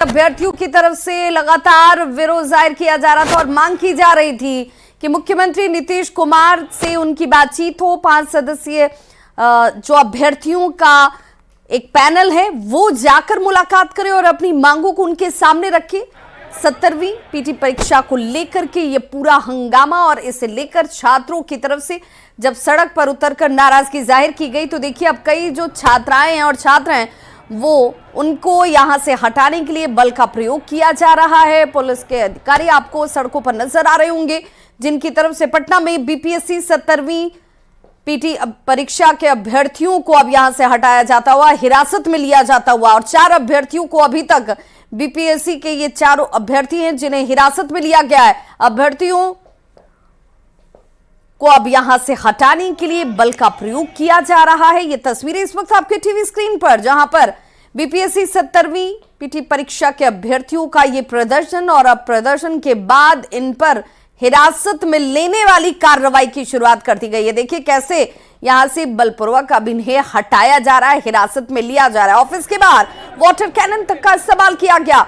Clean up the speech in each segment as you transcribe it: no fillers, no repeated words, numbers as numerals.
अभ्यर्थियों की तरफ से लगातार विरोध जाहिर किया जा रहा था और मांग की जा रही थी कि मुख्यमंत्री नीतीश कुमार से उनकी बातचीत हो। 5 सदस्यीय जो अभ्यर्थियों का एक पैनल है वो जाकर मुलाकात करे और अपनी मांगों को उनके सामने रखे। 70वीं पीटी परीक्षा को लेकर के ये पूरा हंगामा और इसे लेकर छात्रों की तरफ से जब सड़क पर उतरकर नाराजगी जाहिर की गई तो देखिए अब कई जो छात्राएं हैं और छात्र हैं वो उनको यहां से हटाने के लिए बल का प्रयोग किया जा रहा है। पुलिस के अधिकारी आपको सड़कों पर नजर आ रहे होंगे जिनकी तरफ से पटना में बीपीएससी 70वीं पीटी परीक्षा के अभ्यर्थियों को अब यहां से हटाया जाता हुआ, हिरासत में लिया जाता हुआ और 4 अभ्यर्थियों को अभी तक बीपीएससी के ये 4 अभ्यर्थी हैं जिन्हें हिरासत में लिया गया है। अभ्यर्थियों को अब यहां से हटाने के लिए बल का प्रयोग किया जा रहा है। ये तस्वीरें इस वक्त आपके टीवी स्क्रीन पर जहां पर बीपीएससी 70वीं पीटी परीक्षा के अभ्यर्थियों का ये प्रदर्शन और अब प्रदर्शन के बाद इन पर हिरासत में लेने वाली कार्रवाई की शुरुआत कर दी गई है। देखिए कैसे यहां से बलपूर्वक अब इन्हें हटाया जा रहा है, हिरासत में लिया जा रहा है। ऑफिस के बाहर वाटर कैनन तक का इस्तेमाल किया गया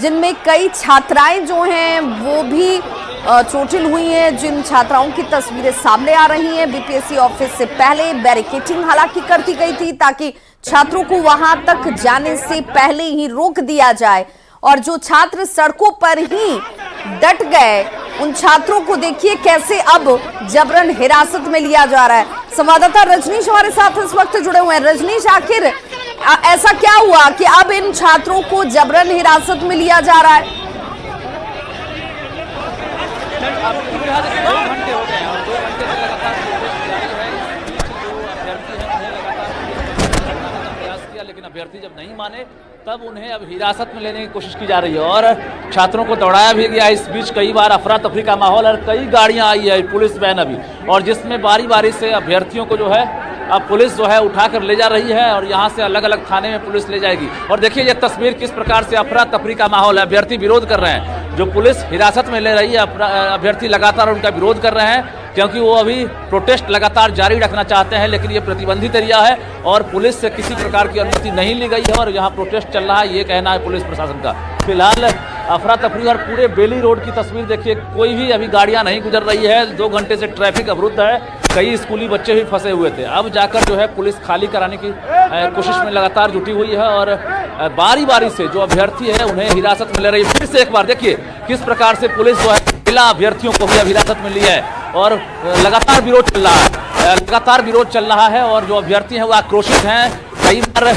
जिनमें कई छात्राएं जो हैं वो भी चोटिल हुई हैं। जिन छात्राओं की तस्वीरें सामने आ रही हैं, बीपीएससी ऑफिस से पहले बैरिकेडिंग हालांकि कर दी गई थी ताकि छात्रों को वहां तक जाने से पहले ही रोक दिया जाए और जो छात्र सड़कों पर ही डट गए उन छात्रों को देखिए कैसे अब जबरन हिरासत में लिया जा रहा है। संवाददाता रजनीश हमारे साथ इस वक्त जुड़े हुए हैं। रजनीश, आखिर ऐसा क्या हुआ कि अब इन छात्रों को जबरन हिरासत में लिया जा रहा है? लेकिन अभ्यर्थी जब नहीं माने तब उन्हें अब हिरासत में लेने की कोशिश की जा रही है और छात्रों को दौड़ाया भी गया। इस बीच कई बार अफरा तफरी का माहौल और कई गाड़ियां आई है, पुलिस वैन अभी, और जिसमें बारी बारी से अभ्यर्थियों को जो है अब पुलिस जो है उठाकर ले जा रही है और यहाँ से अलग अलग थाने में पुलिस ले जाएगी। और देखिए ये तस्वीर किस प्रकार से अफरा तफरी का माहौल है। अभ्यर्थी विरोध कर रहे हैं, जो पुलिस हिरासत में ले रही है अभ्यर्थी लगातार उनका विरोध कर रहे हैं क्योंकि वो अभी प्रोटेस्ट लगातार जारी रखना चाहते हैं, लेकिन ये प्रतिबंधित एरिया है और पुलिस से किसी प्रकार की अनुमति नहीं ली गई है और यहाँ प्रोटेस्ट चल रहा है, ये कहना है पुलिस प्रशासन का। फिलहाल अफरा तफरी और पूरे बेली रोड की तस्वीर देखिए, कोई भी अभी गाड़ियाँ नहीं गुजर रही है। 2 घंटे से ट्रैफिक अवरुद्ध है, कई स्कूली बच्चे भी फंसे हुए थे। अब जाकर जो है पुलिस खाली कराने की कोशिश में लगातार जुटी हुई है और बारी बारी से जो अभ्यर्थी है उन्हें हिरासत में ले रही है। फिर से एक बार देखिए किस प्रकार से पुलिस जो है महिला अभ्यर्थियों को भी अब हिरासत में लिया है और लगातार विरोध चल रहा है, लगातार विरोध चल रहा है और जो अभ्यर्थी हैं वो आक्रोशित हैं। कई बार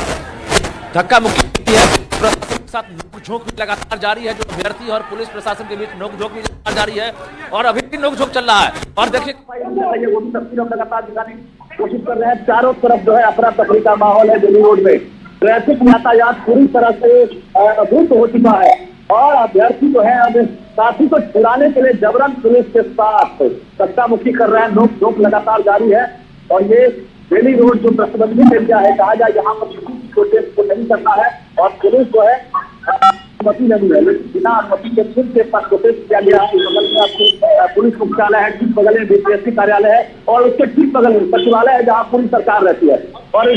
धक्का मुक्की है, प्रशासन के साथ नोकझोंक भी लगातार जारी है। जो अभ्यर्थी और पुलिस प्रशासन के बीच नोकझोंक भी जारी है और अभी भी नोकझोंक चल रहा है। और देखिए वो भी तस्वीर हम लगातार दिखाने की कोशिश कर रहे हैं। चारों तरफ जो है अफरा तफरी का माहौल है। दिल्ली रोड में ट्रैफिक यातायात पूरी तरह से अवरुद्ध हो चुका है और अभ्यर्थी जो है अब साथी को छुड़ाने के लिए जबरन पुलिस के साथ धक्का मुक्की कर रहे हैं। नोक लगातार जारी है और ये दिल्ली रोड जो प्रतिबंधित एरिया है, कहा जाए यहाँ पर किसी भी प्रोटेस्ट को नहीं करना है और पुलिस जो है अनुमति नहीं है, लेकिन बिना अनुमति के फिर से प्रोटेस्ट किया गया। बगल में आपको पुलिस मुख्यालय है, ठीक बगल में बीपीएससी कार्यालय है और उसके ठीक बगल में सचिवालय है जहाँ पूरी सरकार रहती है। और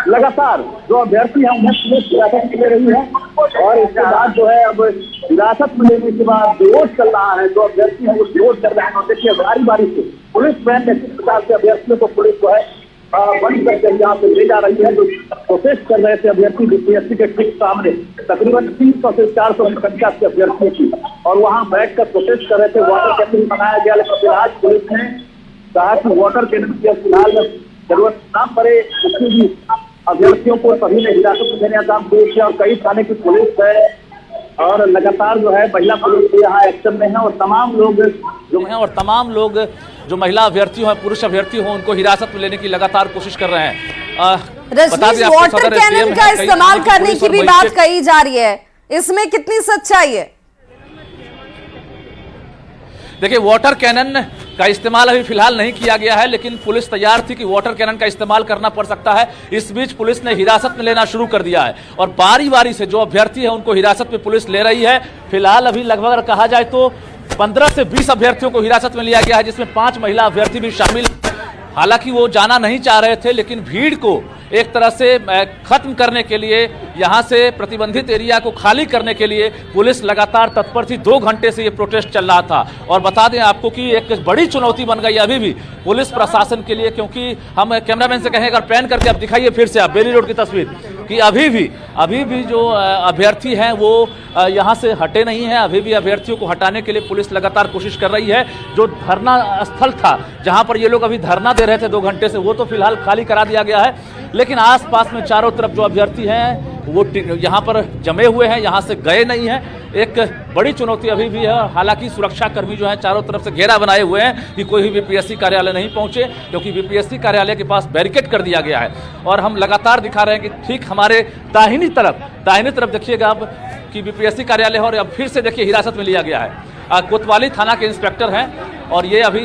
लगातार जो अभ्यर्थी है उन्हें पुलिस हिरासत में ले रही है और इसके बाद जो है अब हिरासत में लेने के बाद विरोध चल रहा है। जो अभ्यर्थी है वो विरोध कर रहे हैं और देखिए बारी बारी से पुलिस वैन में किस प्रकार से अभ्यर्थियों को पुलिस जो है बंद करके यहाँ से ले जा रही है। जो प्रोटेस्ट कर रहे थे अभ्यर्थी बीपीएससी के ठीक सामने तकरीबन 300 से 400 की संख्या के अभ्यर्थियों की और वहाँ बैठ कर प्रोटेस्ट कर रहे थे। वाटर कैनन बनाया गया, लेकिन फिलहाल पुलिस ने कहा कि वाटर कैनन की फिलहाल जरूरत न पड़े, उसकी भी अभ्यर्थियों को सभी ने हिरासत में देने का काम किया और कई थाने की पुलिस है और लगातार जो है महिला पुलिस भी यहाँ एक्शन में है और तमाम लोग जो महिला अभ्यर्थी हो, पुरुष अभ्यर्थी हो, उनको हिरासत में लेने की लगातार कोशिश कर रहे हैं। रजनीश, वाटर कैनन का इस्तेमाल करने की भी बात कही जा रही है, इसमें कितनी सच्चाई है? देखिए वाटर कैनन का इस्तेमाल अभी फिलहाल नहीं किया गया है, लेकिन पुलिस तैयार थी कि वाटर कैनन का इस्तेमाल करना पड़ सकता है। इस बीच पुलिस ने हिरासत में लेना शुरू कर दिया है और बारी बारी से जो अभ्यर्थी है उनको हिरासत में पुलिस ले रही है। फिलहाल अभी लगभग कहा जाए तो 15 से 20 अभ्यर्थियों को हिरासत में लिया गया है, जिसमें 5 महिला अभ्यर्थी भी शामिल। हालांकि वो जाना नहीं चाह रहे थे, लेकिन भीड़ को एक तरह से खत्म करने के लिए, यहाँ से प्रतिबंधित एरिया को खाली करने के लिए पुलिस लगातार तत्पर थी। 2 घंटे से ये प्रोटेस्ट चल रहा था और बता दें आपको कि एक बड़ी चुनौती बन गई अभी भी पुलिस प्रशासन के लिए, क्योंकि हम कैमरामैन से कहें अगर पैन करके आप दिखाइए फिर से आप बेली रोड की तस्वीर, कि अभी भी जो अभ्यर्थी हैं वो यहाँ से हटे नहीं हैं। अभी भी अभ्यर्थियों को हटाने के लिए पुलिस लगातार कोशिश कर रही है। जो धरना स्थल था जहाँ पर ये लोग अभी धरना दे रहे थे 2 घंटे से, वो तो फिलहाल खाली करा दिया गया है, लेकिन आसपास में चारों तरफ जो अभ्यर्थी हैं वो यहाँ पर जमे हुए हैं, यहाँ से गए नहीं हैं। एक बड़ी चुनौती अभी भी है। हालांकि सुरक्षा कर्मी जो हैं चारों तरफ से घेरा बनाए हुए हैं कि कोई भी बीपीएससी कार्यालय नहीं पहुंचे, क्योंकि बीपीएससी कार्यालय के पास बैरिकेड कर दिया गया है। और हम लगातार दिखा रहे हैं कि ठीक हमारे दाहिनी तरफ देखिएगा आप कि बीपीएससी कार्यालय है और अब फिर से देखिए हिरासत में लिया गया है। कोतवाली थाना के इंस्पेक्टर हैं और ये अभी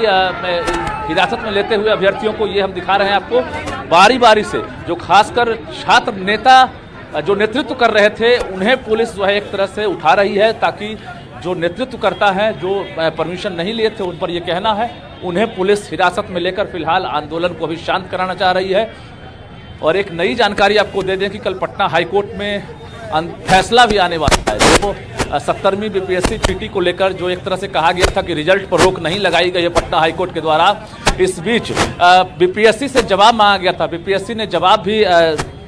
हिरासत में लेते हुए अभ्यर्थियों को ये हम दिखा रहे हैं आपको बारी बारी से। जो खासकर छात्र नेता जो नेतृत्व कर रहे थे उन्हें पुलिस जो है एक तरह से उठा रही है, ताकि जो नेतृत्व करता है, जो परमिशन नहीं लिए थे उन पर यह कहना है, उन्हें पुलिस हिरासत में लेकर फिलहाल आंदोलन को अभी शांत कराना चाह रही है। और एक नई जानकारी आपको दे दें कि कल पटना हाईकोर्ट में फैसला भी आने वाला है। जो 70वीं बीपीएससी पीटी को लेकर जो एक तरह से कहा गया था कि रिजल्ट पर रोक नहीं लगाई गई है पटना हाईकोर्ट के द्वारा, इस बीच बीपीएससी से जवाब मांगा गया था। बीपीएससी ने जवाब भी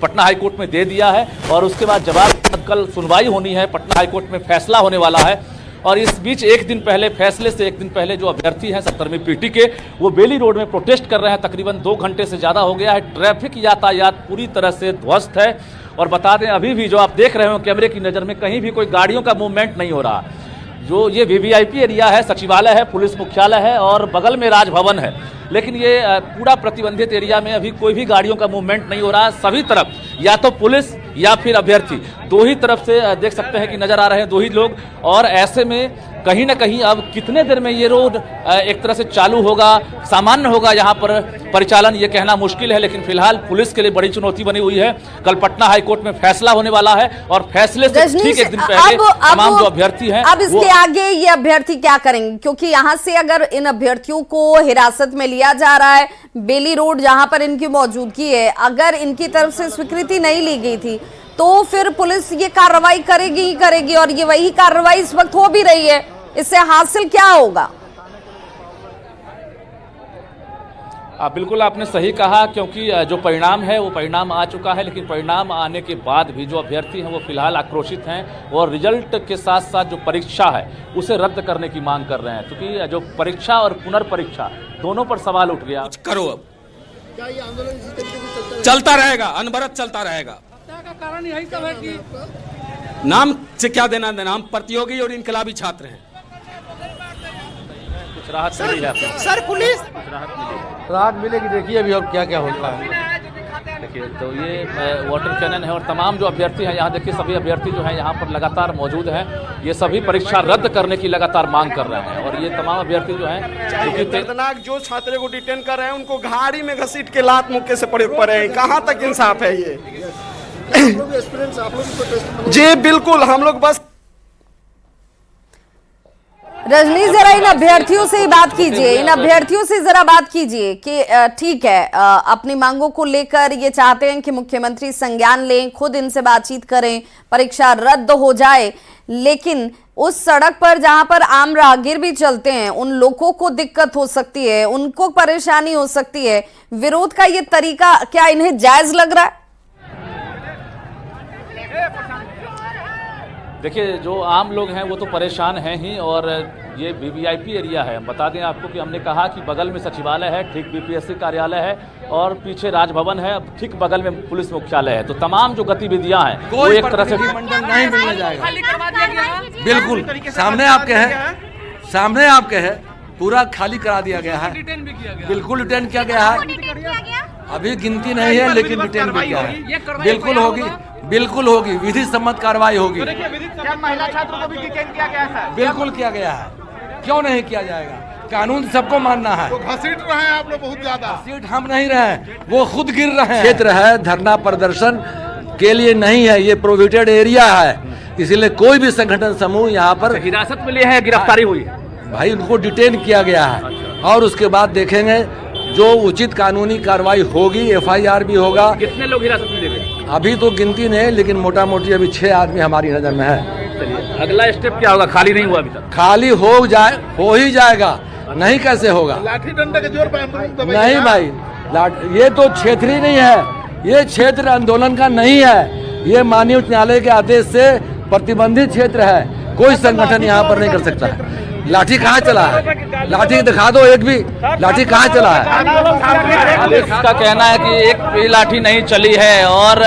पटना हाईकोर्ट में दे दिया है और उसके बाद जवाब कल सुनवाई होनी है, पटना हाईकोर्ट में फैसला होने वाला है। और इस बीच फैसले से एक दिन पहले जो अभ्यर्थी हैं 70वीं पीटी के, वो बेली रोड में प्रोटेस्ट कर रहे हैं। तकरीबन 2 घंटे से ज़्यादा हो गया है। ट्रैफिक यातायात पूरी तरह से ध्वस्त है। और बता दें अभी भी जो आप देख रहे हो कैमरे की नज़र में, कहीं भी कोई गाड़ियों का मूवमेंट नहीं हो रहा। जो ये वीवीआईपी एरिया है, सचिवालय है, पुलिस मुख्यालय है और बगल में राजभवन है, लेकिन ये पूरा प्रतिबंधित एरिया में अभी कोई भी गाड़ियों का मूवमेंट नहीं हो रहा। सभी तरफ या तो पुलिस या फिर अभ्यर्थी, 2 ही तरफ से देख सकते हैं कि नजर आ रहे हैं 2 ही लोग। और ऐसे में कहीं ना कहीं अब कितने देर में ये रोड एक तरह से चालू होगा, सामान्य होगा यहाँ पर परिचालन, ये कहना मुश्किल है। लेकिन फिलहाल पुलिस के लिए बड़ी चुनौती बनी हुई है। कल पटना हाईकोर्ट में फैसला होने वाला है और फैसले से ठीक एक दिन पहले तमाम जो अभ्यर्थी हैं अब इसके आगे ये अभ्यर्थी क्या करेंगे, क्योंकि यहाँ से अगर इन अभ्यर्थियों को हिरासत में लिया जा रहा है, बेली रोड जहां पर इनकी मौजूदगी है, अगर इनकी तरफ से स्वीकृति नहीं ली गई थी तो फिर पुलिस ये कार्रवाई करेगी ही करेगी और ये वही कार्रवाई इस वक्त हो भी रही है। इससे हासिल क्या होगा? बिल्कुल आपने सही कहा, क्योंकि जो परिणाम है वो परिणाम आ चुका है, लेकिन परिणाम आने के बाद भी जो अभ्यर्थी हैं वो फिलहाल आक्रोशित हैं और रिजल्ट के साथ साथ जो परीक्षा है उसे रद्द करने की मांग कर रहे हैं, क्योंकि जो परीक्षा और पुनर्परीक्षा दोनों पर सवाल उठ गया। कुछ करो, अब क्या ये आंदोलन चलता रहेगा, अनवरत चलता रहेगा। का कारण यही सब है कि नाम से क्या देना देना, हम प्रतियोगी और इनकलाबी छात्र हैं। कुछ राहत मिली है आपको? सर पुलिस राहत मिलेगी, देखिए अभी और क्या क्या होता है। देखिए तो ये वाटर कैनन है और तमाम जो अभ्यर्थी हैं यहाँ देखिए, सभी अभ्यर्थी जो हैं यहाँ पर लगातार मौजूद हैं। ये सभी परीक्षा रद्द करने की लगातार मांग कर रहे हैं और ये तमाम अभ्यर्थी जो हैं दर्दनाक जो छात्रों को डिटेन कर रहे हैं उनको गाड़ी में घसीट के लात मुक्के से पड़े हैं। कहाँ तक इंसाफ है ये? जी बिल्कुल, हम लोग बस रजनी जरा इन अभ्यर्थियों से बात कीजिए, इन अभ्यर्थियों से जरा बात कीजिए कि ठीक है अपनी मांगों को लेकर ये चाहते हैं कि मुख्यमंत्री संज्ञान लें, खुद इनसे बातचीत करें, परीक्षा रद्द हो जाए, लेकिन उस सड़क पर जहां पर आम राहगीर भी चलते हैं उन लोगों को दिक्कत हो सकती है, उनको परेशानी हो सकती है। विरोध का ये तरीका क्या इन्हें जायज लग रहा है? देखिए जो आम लोग हैं वो तो परेशान हैं ही, और ये वीवीआईपी एरिया है। हम बता दें आपको कि हमने कहा कि बगल में सचिवालय है, ठीक बीपीएससी कार्यालय है और पीछे राजभवन है, ठीक बगल में पुलिस मुख्यालय है। तो तमाम जो गतिविधियां हैं वो एक तरह से मंडल नहीं मिलने जाएगा। बिल्कुल सामने आपके है पूरा खाली करा दिया गया है। बिल्कुल डिटेन किया गया है, अभी गिनती नहीं है लेकिन डिटेन भी किया है। बिल्कुल होगी विधि सम्मत कार्रवाई होगी। क्या महिला छात्रों को भी डिटेन किया गया है? बिल्कुल किया गया है, क्यों नहीं किया जाएगा? कानून सबको मानना है। तो घसीट रहे हैं आप लोग बहुत ज्यादा। सीट हम नहीं रहे, वो खुद गिर रहे हैं। क्षेत्र है, धरना प्रदर्शन के लिए नहीं है, ये प्रोहिबिटेड एरिया है, इसीलिए कोई भी संगठन समूह यहाँ पर हिरासत में लिए हैं, गिरफ्तारी हुई भाई उनको डिटेन किया गया है और उसके बाद देखेंगे जो उचित कानूनी कार्रवाई होगी, FIR भी होगा। कितने लोग हिरासत में लिए गए? अभी तो गिनती नहीं, लेकिन मोटा मोटी अभी 6 आदमी हमारी नजर में है। चलिए, अगला स्टेप क्या होगा? खाली नहीं हुआ अभी तक? खाली हो ही जाएगा, नहीं कैसे होगा? लाठी डंडा के जोर पर नहीं भाई, ये तो क्षेत्रीय नहीं है, ये क्षेत्र आंदोलन का नहीं है, ये माननीय उच्च न्यायालय के आदेश से प्रतिबंधित क्षेत्र है। कोई संगठन यहाँ पर नहीं कर सकता है। लाठी कहाँ चला है? लाठी दिखा दो, एक भी लाठी कहाँ चला है? पुलिस का कहना है कि एक भी लाठी नहीं चली है और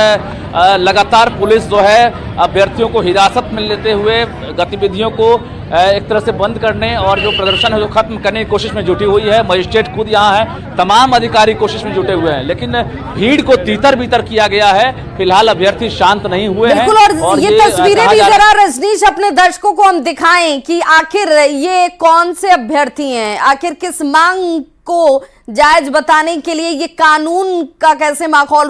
लगातार पुलिस जो है अभ्यर्थियों को हिरासत में लेते हुए गतिविधियों को एक तरह से बंद करने और जो प्रदर्शन है जो खत्म करने की कोशिश में जुटी हुई है। मजिस्ट्रेट खुद यहाँ है, तमाम अधिकारी कोशिश में जुटे हुए हैं, लेकिन भीड़ को तीतर बीतर किया गया है। फिलहाल अभ्यर्थी शांत नहीं हुए हैं। बिल्कुल, और ये तस्वीरें भी जरा रजनीश अपने दर्शकों को हम दिखाएं कि आखिर ये कौन से अभ्यर्थी हैं, आखिर किस मांग को जायज बताने के लिए ये कानून का कैसे माहौल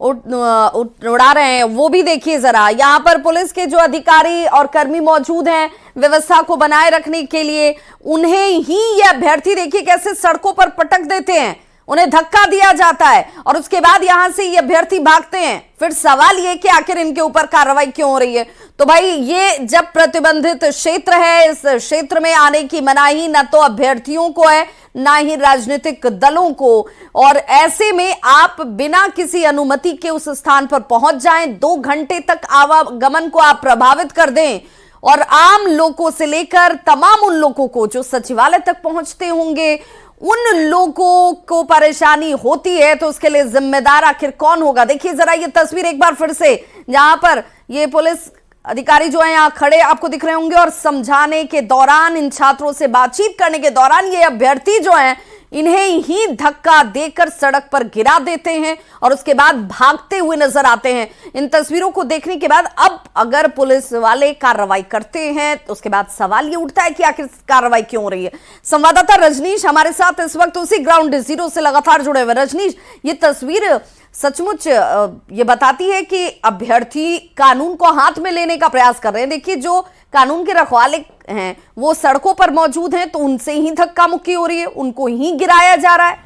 उड़ा रहे हैं, वो भी देखिए जरा। यहाँ पर पुलिस के जो अधिकारी और कर्मी मौजूद हैं व्यवस्था को बनाए रखने के लिए, उन्हें ही ये अभ्यर्थी देखिए कैसे सड़कों पर पटक देते हैं, उन्हें धक्का दिया जाता है और उसके बाद यहां से ये अभ्यर्थी भागते हैं। फिर सवाल ये कि आखिर इनके ऊपर कार्रवाई क्यों हो रही है? तो भाई ये जब प्रतिबंधित क्षेत्र है, इस क्षेत्र में आने की मनाही न तो अभ्यर्थियों को है ना ही राजनीतिक दलों को, और ऐसे में आप बिना किसी अनुमति के उस स्थान पर पहुंच जाएं, 2 घंटे तक आवागमन को आप प्रभावित कर दें और आम लोगों से लेकर तमाम उन लोगों को जो सचिवालय तक पहुंचते होंगे, उन लोगों को परेशानी होती है, तो उसके लिए जिम्मेदार आखिर कौन होगा? देखिए जरा ये तस्वीर एक बार फिर से, जहां पर ये पुलिस अधिकारी जो है यहाँ खड़े आपको दिख रहे होंगे और समझाने के दौरान, इन छात्रों से बातचीत करने के दौरान ये अभ्यर्थी जो हैं इन्हें ही धक्का देकर सड़क पर गिरा देते हैं और उसके बाद भागते हुए नजर आते हैं। इन तस्वीरों को देखने के बाद अब अगर पुलिस वाले कार्रवाई करते हैं तो उसके बाद सवाल ये उठता है कि आखिर कार्रवाई क्यों हो रही है। संवाददाता रजनीश हमारे साथ इस वक्त उसी ग्राउंड जीरो से लगातार जुड़े हुए। रजनीश, ये तस्वीर सचमुच ये बताती है कि अभ्यर्थी कानून को हाथ में लेने का प्रयास कर रहे हैं। देखिए जो कानून के रखवाले हैं वो सड़कों पर मौजूद हैं, तो उनसे ही धक्का मुक्की हो रही है, उनको ही गिराया जा रहा है।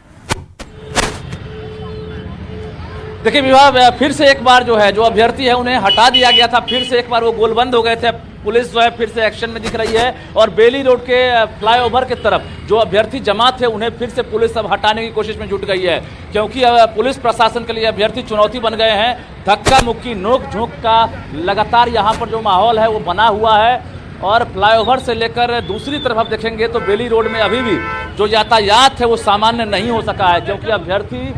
देखिए विवाह, फिर से एक बार जो है जो अभ्यर्थी है उन्हें हटा दिया गया था, फिर से एक बार वो गोलबंद हो गए थे। पुलिस जो है फिर से एक्शन में दिख रही है और बेली रोड के फ्लाईओवर की तरफ जो अभ्यर्थी जमा थे उन्हें फिर से पुलिस अब हटाने की कोशिश में जुट गई है, क्योंकि पुलिस प्रशासन के लिए अभ्यर्थी चुनौती बन गए हैं। धक्का मुक्की नोक झोंक का लगातार यहाँ पर जो माहौल है वो बना हुआ है और फ्लाईओवर से लेकर दूसरी तरफ आप देखेंगे तो बेली रोड में अभी भी जो यातायात है वो सामान्य नहीं हो सका है, क्योंकि अभ्यर्थी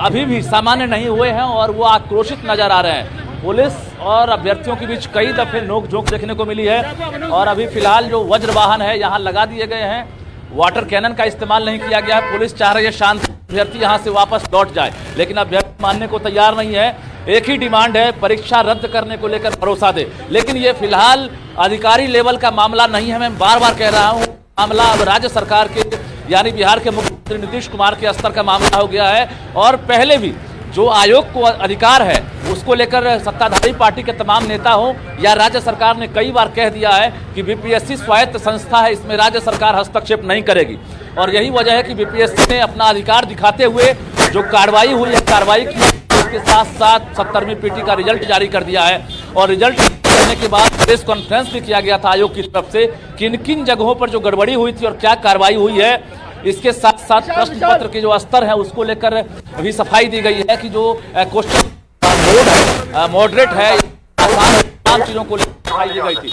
अभी भी सामान्य नहीं हुए हैं और वो आक्रोशित नजर आ रहे हैं। पुलिस और अभ्यर्थियों के बीच कई दफे नोक झोंक देखने को मिली है और अभी फिलहाल जो वज्र वाहन है यहाँ लगा दिए गए हैं, वाटर कैनन का इस्तेमाल नहीं किया गया है। पुलिस चाह रही है शांत अभ्यर्थी यहाँ से वापस लौट जाए, लेकिन अभ्यर्थी मानने को तैयार नहीं है। एक ही डिमांड है, परीक्षा रद्द करने को लेकर भरोसा दे, लेकिन ये फिलहाल अधिकारी लेवल का मामला नहीं है। मैं बार बार कह रहा हूँ, मामला अब राज्य सरकार के यानी बिहार के मुख्यमंत्री नीतीश कुमार के स्तर का मामला हो गया है और पहले भी जो आयोग को अधिकार है उसको लेकर सत्ताधारी पार्टी के तमाम नेता हो या राज्य सरकार ने कई बार कह दिया है कि बीपीएससी स्वायत्त संस्था है, इसमें राज्य सरकार हस्तक्षेप नहीं करेगी। और यही वजह है कि बीपीएससी ने अपना अधिकार दिखाते हुए जो कार्रवाई हुई है, कार्रवाई की, उसके साथ साथ 70वीं पीटी का रिजल्ट जारी कर दिया है और रिजल्ट करने के बाद प्रेस कॉन्फ्रेंस भी किया गया था आयोग की तरफ से किन किन जगहों पर जो गड़बड़ी हुई थी और क्या कार्रवाई हुई है। इसके साथ साथ प्रश्न पत्र के जो स्तर है उसको लेकर भी सफाई दी गई है कि जो क्वेश्चन बोर्ड है, मॉडरेट है, तमाम चीजों को सफाई दी गई थी।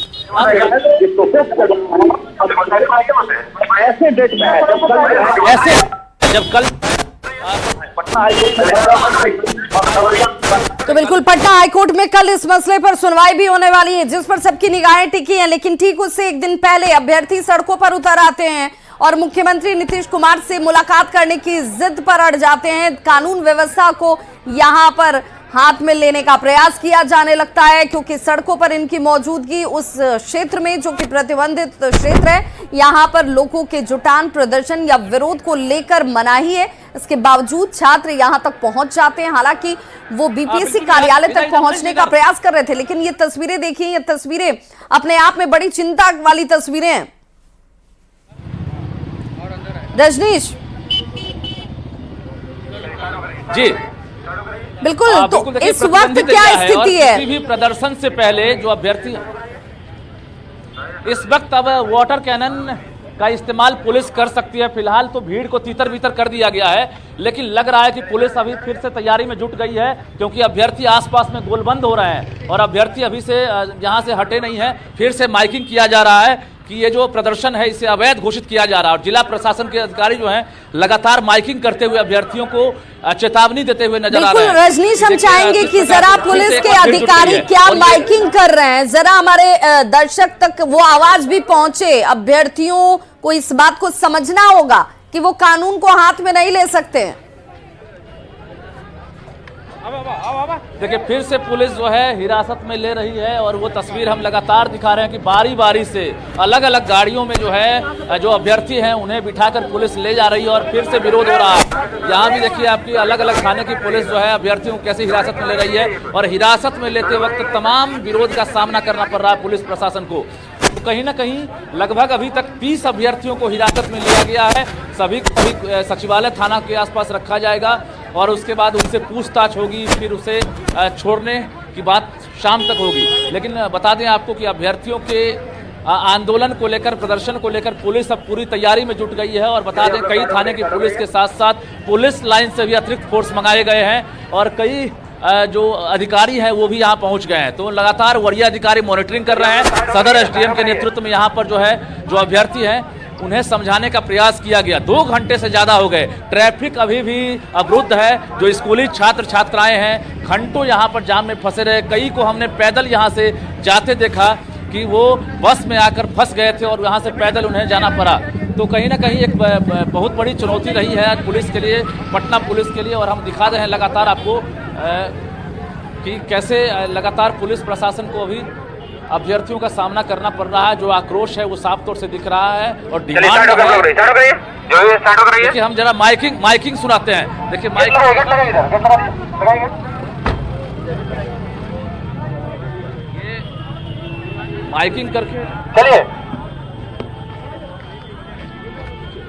ऐसे डेट में है ऐसे जब कल तो बिल्कुल पटना हाईकोर्ट में कल इस मसले पर सुनवाई भी होने वाली है, जिस पर सबकी निगाहें टिकी हैं। लेकिन ठीक उससे एक दिन पहले अभ्यर्थी सड़कों पर उतर आते हैं और मुख्यमंत्री नीतीश कुमार से मुलाकात करने की जिद पर अड़ जाते हैं। कानून व्यवस्था को यहां पर हाथ में लेने का प्रयास किया जाने लगता है, क्योंकि सड़कों पर इनकी मौजूदगी उस क्षेत्र में जो कि प्रतिबंधित क्षेत्र है, यहां पर लोगों के जुटान, प्रदर्शन या विरोध को लेकर मनाही है। इसके बावजूद छात्र यहां तक पहुंच जाते हैं। हालांकि वो बीपीएससी कार्यालय तक पहुंचने का प्रयास कर रहे थे, लेकिन ये तस्वीरें देखिए, ये तस्वीरें अपने आप में बड़ी चिंता वाली तस्वीरें हैं। रजनीश, जी बिल्कुल। तो बिल्कुल, देखिए, इस वक्त प्रतिबंधित क्या एरिया है और स्थिति है? किसी भी प्रदर्शन से पहले जो अभ्यर्थी इस वक्त अब वाटर कैनन का इस्तेमाल पुलिस कर सकती है। फिलहाल तो भीड़ को तीतर बीतर कर दिया गया है, लेकिन लग रहा है कि पुलिस अभी फिर से तैयारी में जुट गई है, क्योंकि अभ्यर्थी आसपास में गोलबंद हो रहे हैं और अभ्यर्थी अभी से यहाँ से हटे नहीं है। फिर से माइकिंग किया जा रहा है कि ये जो प्रदर्शन है इसे अवैध घोषित किया जा रहा है और जिला प्रशासन के अधिकारी जो हैं लगातार माइकिंग करते हुए अभ्यर्थियों को चेतावनी देते हुए नजर आ रहे हैं। रजनीश, हम चाहेंगे कि जरा पुलिस के अधिकारी क्या माइकिंग कर रहे हैं, जरा हमारे दर्शक तक वो आवाज भी पहुंचे। अभ्यर्थियों को इस बात को समझना होगा कि वो कानून को हाथ में नहीं ले सकते। देखिए, फिर से पुलिस जो है हिरासत में ले रही है और वो तस्वीर हम लगातार दिखा रहे हैं कि बारी बारी से अलग अलग गाड़ियों में जो है जो अभ्यर्थी हैं उन्हें बिठाकर पुलिस ले जा रही है और फिर से विरोध हो रहा है। यहाँ भी देखिए आपकी अलग अलग थाने की पुलिस जो है अभ्यर्थियों को कैसे हिरासत में ले रही है और हिरासत में लेते वक्त तमाम विरोध का सामना करना पड़ रहा है पुलिस प्रशासन को। तो कहीं ना कहीं लगभग अभी तक 30 अभ्यर्थियों को हिरासत में लिया गया है। सभी सचिवालय थाना के आसपास रखा जाएगा और उसके बाद उनसे पूछताछ होगी, फिर उसे छोड़ने की बात शाम तक होगी। लेकिन बता दें आपको कि अभ्यर्थियों के आंदोलन को लेकर, प्रदर्शन को लेकर पुलिस अब पूरी तैयारी में जुट गई है और बता दें कई थाने की पुलिस के साथ साथ पुलिस लाइन से भी अतिरिक्त फोर्स मंगाए गए हैं और कई जो अधिकारी हैं वो भी यहाँ पहुँच गए हैं। तो लगातार वरीय अधिकारी मॉनिटरिंग कर रहे हैं। सदर एसडीएम के नेतृत्व में यहाँ पर जो है जो अभ्यर्थी हैं उन्हें समझाने का प्रयास किया गया। 2 घंटे से ज़्यादा हो गए, ट्रैफिक अभी भी अवरुद्ध है। जो स्कूली छात्र छात्राएं हैं घंटों यहाँ पर जाम में फंसे रहे। कई को हमने पैदल यहाँ से जाते देखा कि वो बस में आकर फंस गए थे और यहाँ से पैदल उन्हें जाना पड़ा। तो कहीं ना कहीं एक बहुत बड़ी चुनौती रही है आज पुलिस के लिए, पटना पुलिस के लिए। और हम दिखा रहे हैं लगातार आपको कि कैसे लगातार पुलिस प्रशासन को अभी अभ्यर्थियों का सामना करना पड़ रहा है। जो आक्रोश है वो साफ तौर से दिख रहा है और डिमांड देखिए, हम जरा माइकिंग सुनाते हैं। देखिए माइकिंग करके चलिए,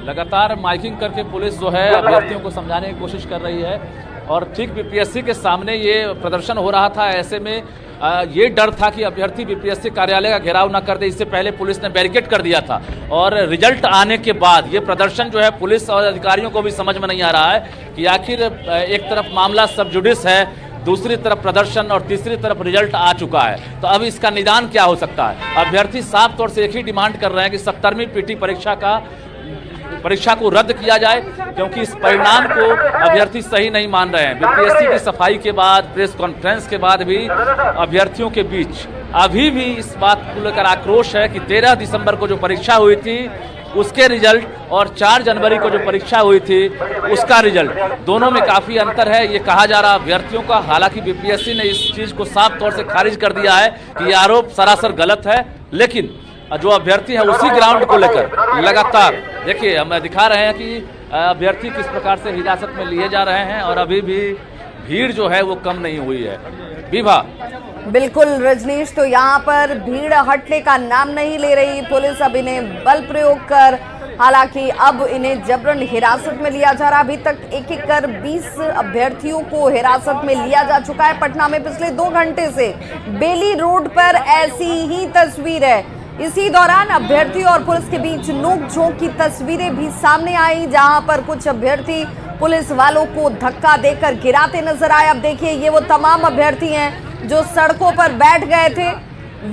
लगातार माइकिंग करके पुलिस जो है अभ्यर्थियों को समझाने की कोशिश कर रही है। और ठीक बीपीएससी के सामने ये प्रदर्शन हो रहा था, ऐसे में ये डर था कि अभ्यर्थी बीपीएससी कार्यालय का घेराव न कर दे। इससे पहले पुलिस ने बैरिकेड कर दिया था और रिजल्ट आने के बाद ये प्रदर्शन जो है पुलिस और अधिकारियों को भी समझ में नहीं आ रहा है कि आखिर एक तरफ मामला सब जुडिस है, दूसरी तरफ प्रदर्शन और तीसरी तरफ रिजल्ट आ चुका है। तो अब इसका निदान क्या हो सकता है? अभ्यर्थी साफ तौर से एक ही डिमांड कर रहे हैं कि 70वीं पीटी परीक्षा को रद्द किया जाए, क्योंकि इस परिणाम को अभ्यर्थी सही नहीं मान रहे हैं। बीपीएससी की सफाई के बाद, प्रेस कॉन्फ्रेंस के बाद भी अभ्यर्थियों के बीच अभी भी इस बात को लेकर आक्रोश है कि 13 दिसंबर को जो परीक्षा हुई थी उसके रिजल्ट और 4 जनवरी को जो परीक्षा हुई थी उसका रिजल्ट, दोनों में काफ़ी अंतर है, ये कहा जा रहा अभ्यर्थियों का। हालांकि बीपीएससी ने इस चीज़ को साफ तौर से खारिज कर दिया है कि ये आरोप सरासर गलत है। लेकिन जो अभ्यर्थी है उसी ग्राउंड को लेकर लगातार देखिए हम दिखा रहे हैं कि अभ्यर्थी किस प्रकार से हिरासत में लिए जा रहे हैं और अभी भी भीड़ जो है वो कम नहीं हुई है। विभा, बिल्कुल रजनीश, तो यहाँ पर भीड़ हटने का नाम नहीं ले रही पुलिस। अब इन्हें बल प्रयोग कर, हालांकि अब इन्हें जबरन हिरासत में लिया जा रहा। अभी तक एक कर 20 अभ्यर्थियों को हिरासत में लिया जा चुका है पटना में। पिछले 2 घंटे से बेली रोड पर ऐसी ही तस्वीर है। इसी दौरान अभ्यर्थी और पुलिस के बीच नोकझोंक की तस्वीरें भी सामने आई, जहां पर कुछ अभ्यर्थी पुलिस वालों को धक्का देकर गिराते नजर आए। अब देखिए, ये वो तमाम अभ्यर्थी हैं जो सड़कों पर बैठ गए थे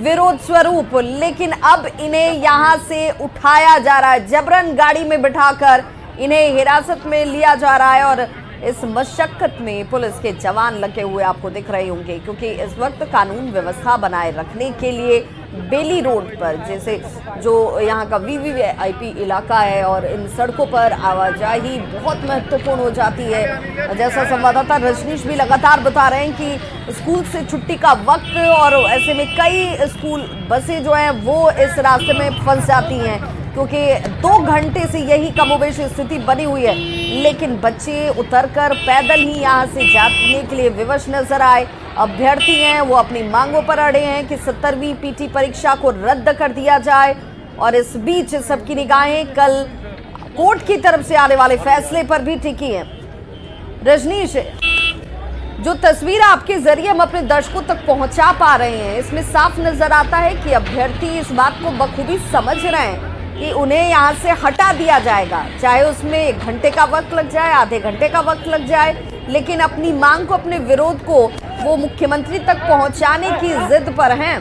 विरोध स्वरूप, लेकिन अब इन्हें यहां से उठाया जा रहा है, जबरन गाड़ी में बिठाकर इन्हें हिरासत में लिया जा रहा है। और इस मशक्कत में पुलिस के जवान लगे हुए आपको दिख रहे होंगे, क्योंकि इस वक्त कानून व्यवस्था बनाए रखने के लिए बेली रोड पर, जैसे जो यहाँ का वीवीआईपी इलाका है, और इन सड़कों पर आवाजाही बहुत महत्वपूर्ण हो जाती है। जैसा संवाददाता रजनीश भी लगातार बता रहे हैं कि स्कूल से छुट्टी का वक्त, और ऐसे में कई स्कूल बसें जो हैं वो इस रास्ते में फंस जाती हैं, क्योंकि 2 घंटे से यही कमोबेश स्थिति बनी हुई है। लेकिन बच्चे उतरकर पैदल ही यहाँ से जाने के लिए विवश नजर आए। अभ्यर्थी हैं वो अपनी मांगों पर अड़े हैं कि 70वीं पीटी परीक्षा को रद्द कर दिया जाए। और इस बीच सबकी निगाहें कल कोर्ट की तरफ से आने वाले फैसले पर भी टिकी हैं। रजनीश, जो तस्वीर आपके जरिए हम अपने दर्शकों तक पहुंचा पा रहे हैं, इसमें साफ नजर आता है कि अभ्यर्थी इस बात को बखूबी समझ रहे हैं कि उन्हें यहां से हटा दिया जाएगा, चाहे उसमें 1 घंटे का वक्त लग जाए, आधे घंटे का वक्त लग जाए, लेकिन अपनी मांग को, अपने विरोध को वो मुख्यमंत्री तक पहुंचाने की जिद पर हैं।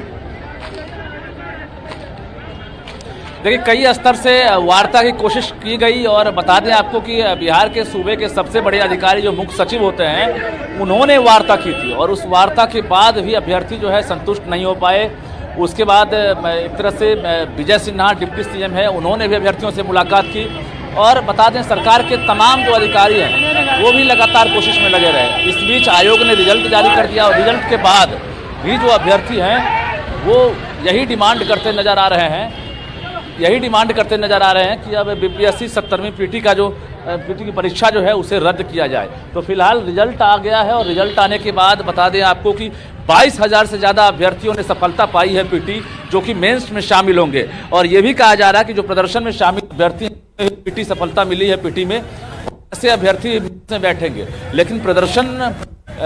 देखिए, कई स्तर से वार्ता की कोशिश की गई और बता दें आपको कि बिहार के सूबे के सबसे बड़े अधिकारी जो मुख्य सचिव होते हैं, उन्होंने वार्ता की थी और उस वार्ता के बाद भी अभ्यर्थी जो है संतुष्ट नहीं हो पाए। उसके बाद एक तरह से विजय सिन्हा डिप्टी सीएम है, उन्होंने भी अभ्यर्थियों से मुलाकात की और बता दें सरकार के तमाम जो अधिकारी हैं वो भी लगातार कोशिश में लगे रहे। इस बीच आयोग ने रिजल्ट जारी कर दिया और रिजल्ट के बाद भी जो अभ्यर्थी हैं वो यही डिमांड करते नजर आ रहे हैं कि अब बीपीएससी 70वीं पीटी की परीक्षा जो है उसे रद्द किया जाए। तो फिलहाल रिजल्ट आ गया है और रिजल्ट आने के बाद बता दें आपको कि 22,000 से ज़्यादा अभ्यर्थियों ने सफलता पाई है पीटी, जो कि मेंस में शामिल होंगे। और ये भी कहा जा रहा है कि जो प्रदर्शन में शामिल अभ्यर्थी पीटी सफलता मिली है पीटी में, ऐसे अभ्यर्थी में बैठेंगे। लेकिन प्रदर्शन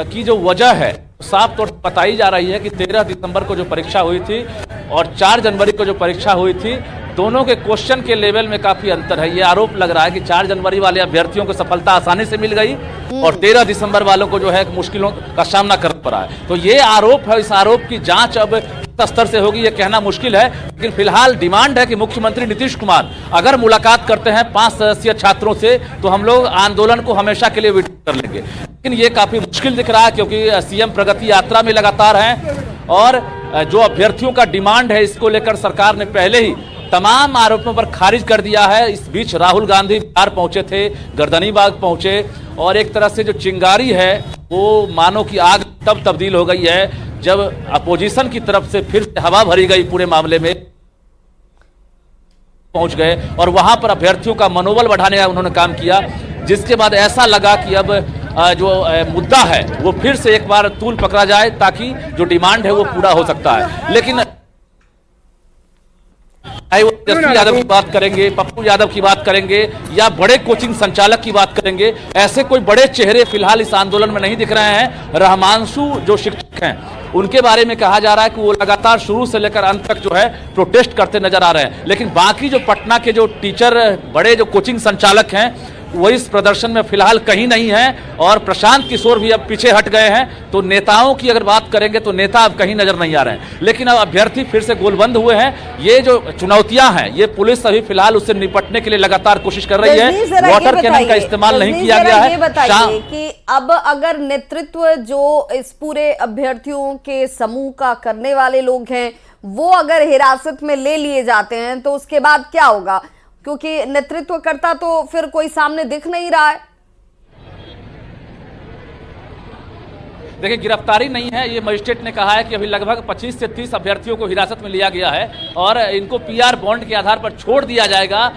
की जो वजह है साफ तौर पर बताई जा रही है कि 13 दिसंबर को जो परीक्षा हुई थी और 4 जनवरी को जो परीक्षा हुई थी, दोनों के क्वेश्चन के लेवल में काफी अंतर है। ये आरोप लग रहा है कि 4 जनवरी वाले अभ्यर्थियों को सफलता आसानी से मिल गई और 13 दिसंबर वालों को जो है मुश्किलों का सामना करना पड़ा है। तो ये आरोप है, इस आरोप की जांच अब स्तर से होगी ये कहना मुश्किल है। लेकिन फिलहाल डिमांड है कि मुख्यमंत्री नीतीश कुमार अगर मुलाकात करते हैं 5 सदस्यीय छात्रों से तो हम लोग आंदोलन को हमेशा के लिए विड्रॉ कर लेंगे। लेकिन ये काफी मुश्किल दिख रहा है क्योंकि सीएम प्रगति यात्रा में लगातार हैं और जो अभ्यर्थियों का डिमांड है इसको लेकर सरकार ने पहले ही तमाम आरोपों पर खारिज कर दिया है। इस बीच राहुल गांधी बिहार पहुंचे थे, गर्दनीबाग पहुंचे और एक तरह से जो चिंगारी है वो मानो की आग तब तब्दील हो गई है जब अपोजिशन की तरफ से फिर से हवा भरी गई पूरे मामले में पहुंच गए और वहां पर अभ्यर्थियों का मनोबल बढ़ाने का उन्होंने काम किया, जिसके बाद ऐसा लगा कि अब जो मुद्दा है वो फिर से एक बार तूल पकड़ा जाए ताकि जो डिमांड है वो पूरा हो सकता है। लेकिन चाहे वो तेजस्वी यादव की बात करेंगे, पप्पू यादव की बात करेंगे या बड़े कोचिंग संचालक की बात करेंगे, ऐसे कोई बड़े चेहरे फिलहाल इस आंदोलन में नहीं दिख रहे हैं। रहमांशु जो शिक्षक हैं उनके बारे में कहा जा रहा है कि वो लगातार शुरू से लेकर अंत तक जो है प्रोटेस्ट करते नजर आ रहे हैं। लेकिन बाकी जो पटना के जो टीचर, बड़े जो कोचिंग संचालक हैं वो इस प्रदर्शन में फिलहाल कहीं नहीं है और प्रशांत किशोर भी अब पीछे हट गए हैं। तो नेताओं की अगर बात करेंगे तो नेता अब कहीं नजर नहीं आ रहे हैं। लेकिन अब अभ्यर्थी फिर से गोलबंद हुए हैं। ये जो चुनौतियां हैं ये पुलिस अभी फिलहाल उससे निपटने के लिए लगातार कोशिश कर रही है। वाटर कैनन का इस्तेमाल नहीं किया गया है। ये बताइए कि अब अगर नेतृत्व जो इस पूरे अभ्यर्थियों के समूह का करने वाले लोग हैं वो अगर हिरासत में ले लिए जाते हैं तो उसके बाद क्या होगा, क्योंकि नेतृत्व करता तो फिर कोई सामने दिख नहीं रहा है। देखिए, गिरफ्तारी नहीं है, ये मजिस्ट्रेट ने कहा है कि अभी लगभग 25 से 30 अभ्यर्थियों को हिरासत में लिया गया है और इनको पीआर बॉन्ड के आधार पर छोड़ दिया जाएगा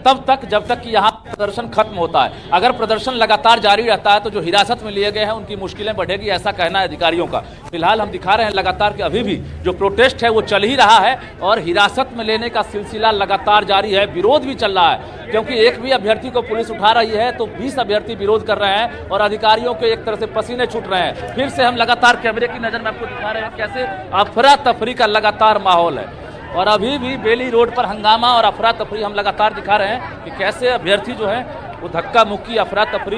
तब तक जब तक कि यहाँ प्रदर्शन खत्म होता है। अगर प्रदर्शन लगातार जारी रहता है तो जो हिरासत में लिए गए हैं उनकी मुश्किलें बढ़ेगी, ऐसा कहना है अधिकारियों का। फिलहाल हम दिखा रहे हैं लगातार कि अभी भी जो प्रोटेस्ट है वो चल ही रहा है और हिरासत में लेने का सिलसिला लगातार जारी है। विरोध भी चल रहा है क्योंकि एक भी अभ्यर्थी को पुलिस उठा रही है तो 20 अभ्यर्थी विरोध कर रहे हैं और अधिकारियों के एक तरह से पसीने छूट रहे हैं। फिर से हम लगातार कैमरे की नजर में आपको दिखा रहे हैं कैसे अफरा तफरी का लगातार माहौल है और अभी भी बेली रोड पर हंगामा और अफरा तफरी हम लगातार दिखा रहे हैं कि कैसे अभ्यर्थी जो है वो धक्का मुक्की, अफरा तफरी।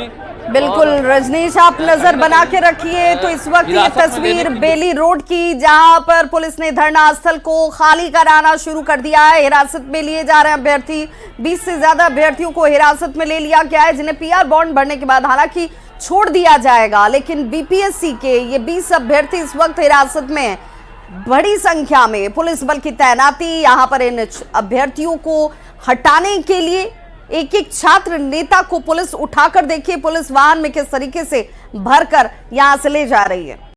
बिल्कुल रजनीश, आप नजर बना के रखिए। तो इस वक्त ये तस्वीर बेली रोड की जहां पर पुलिस ने धरना स्थल को खाली कराना शुरू कर दिया है। हिरासत में लिए जा रहे हैं अभ्यर्थी, 20 से ज्यादा अभ्यर्थियों को हिरासत में ले लिया गया है जिन्हें पीआर बॉन्ड भरने के बाद हालांकि छोड़ दिया जाएगा। लेकिन बीपीएससी के ये 20 अभ्यर्थी इस वक्त हिरासत में हैं। बड़ी संख्या में पुलिस बल की तैनाती यहाँ पर इन अभ्यर्थियों को हटाने के लिए, एक एक छात्र नेता को पुलिस उठाकर देखिए पुलिस वाहन में किस तरीके से भरकर यहां से ले जा रही है।